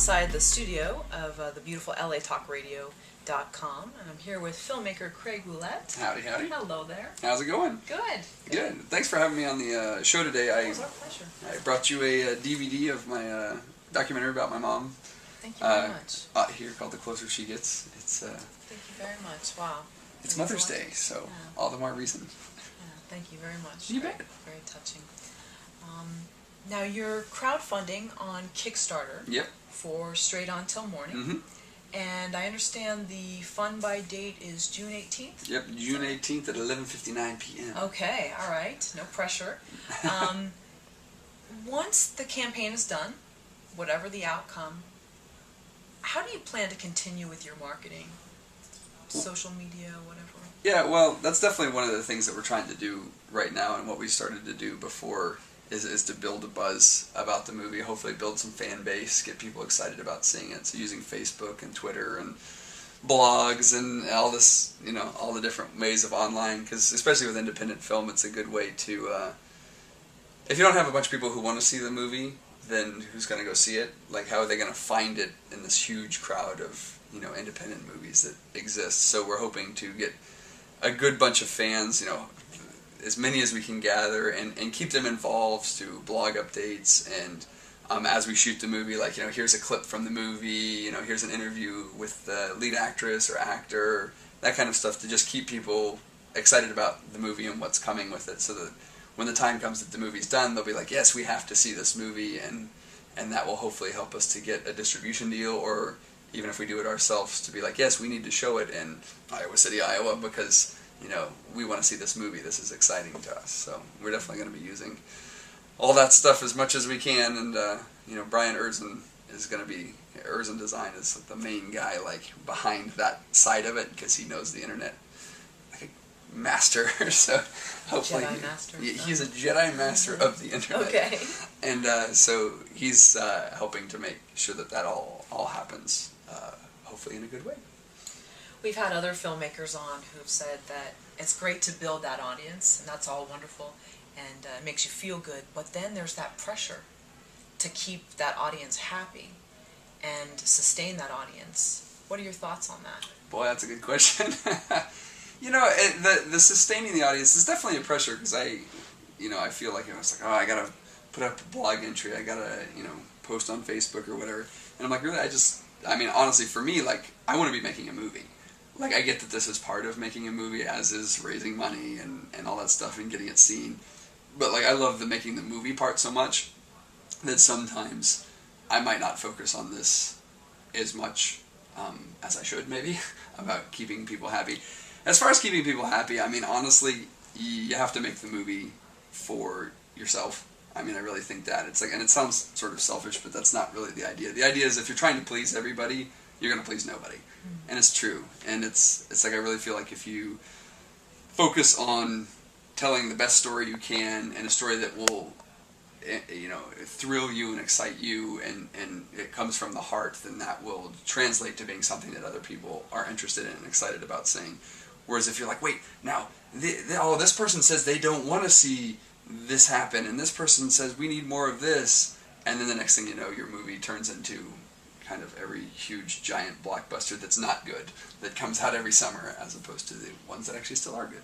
outside the studio of the beautiful LATalkRadio.com, and I'm here with filmmaker Craig Ouellette. Howdy, howdy. Hello there. How's it going? Good. Good. Thanks for having me on the show today. It was our pleasure. I brought you a DVD of my documentary about my mom. Thank you very much. Here called The Closer She Gets. It's Thank you very much. Wow. it's Mother's Day, so all the more reason. Yeah, thank you very much. You bet. Very touching. Now you're crowdfunding on Kickstarter. Yep. For Straight On Till Morning. Mm-hmm. And I understand the fund by date is June 18th? Yep, June 18th at 11:59 p.m. Okay, all right. No pressure. Once the campaign is done, whatever the outcome, how do you plan to continue with your marketing? Social media, whatever? Yeah, well, that's definitely one of the things that we're trying to do right now, and what we started to do before is to build a buzz about the movie, hopefully build some fan base, get people excited about seeing it. So using Facebook and Twitter and blogs and all this, all the different ways of online, because especially with independent film, it's a good way to, if you don't have a bunch of people who want to see the movie, then who's going to go see it? Like, how are they going to find it in this huge crowd of, independent movies that exist? So we're hoping to get a good bunch of fans, as many as we can gather, and keep them involved through blog updates, and as we shoot the movie, like, here's a clip from the movie, here's an interview with the lead actress or actor, that kind of stuff, to just keep people excited about the movie and what's coming with it, so that when the time comes that the movie's done, they'll be like, yes, we have to see this movie, and that will hopefully help us to get a distribution deal, or even if we do it ourselves, to be like, yes, we need to show it in Iowa City, Iowa, because we want to see this movie. This is exciting to us. So we're definitely going to be using all that stuff as much as we can. And, Brian Erzin is going to be, Erzin Design is the main guy, behind that side of it, because he knows the internet like a master. So hopefully Jedi master. He's a Jedi master of the internet. Okay. And so he's helping to make sure that all happens, hopefully in a good way. We've had other filmmakers on who've said that it's great to build that audience, and that's all wonderful, and it makes you feel good, but then there's that pressure to keep that audience happy and sustain that audience. What are your thoughts on that? Boy, that's a good question. The sustaining the audience is definitely a pressure, because I feel like it's like, I gotta put up a blog entry, I gotta, post on Facebook or whatever, and I'm like, really, honestly, for me, I want to be making a movie. I get that this is part of making a movie, as is raising money and all that stuff and getting it seen. But, I love making the movie part so much that sometimes I might not focus on this as much as I should, maybe, about keeping people happy. As far as keeping people happy, honestly, you have to make the movie for yourself. I really think that. It's and it sounds sort of selfish, but that's not really the idea. The idea is, if you're trying to please everybody, you're going to please nobody. And it's true. And it's I really feel like if you focus on telling the best story you can, and a story that will, thrill you and excite you, and it comes from the heart, then that will translate to being something that other people are interested in and excited about seeing. Whereas if you're like, wait, now, this person says they don't want to see this happen, and this person says we need more of this, and then the next thing you know, your movie turns into kind of every huge giant blockbuster that's not good, that comes out every summer, as opposed to the ones that actually still are good.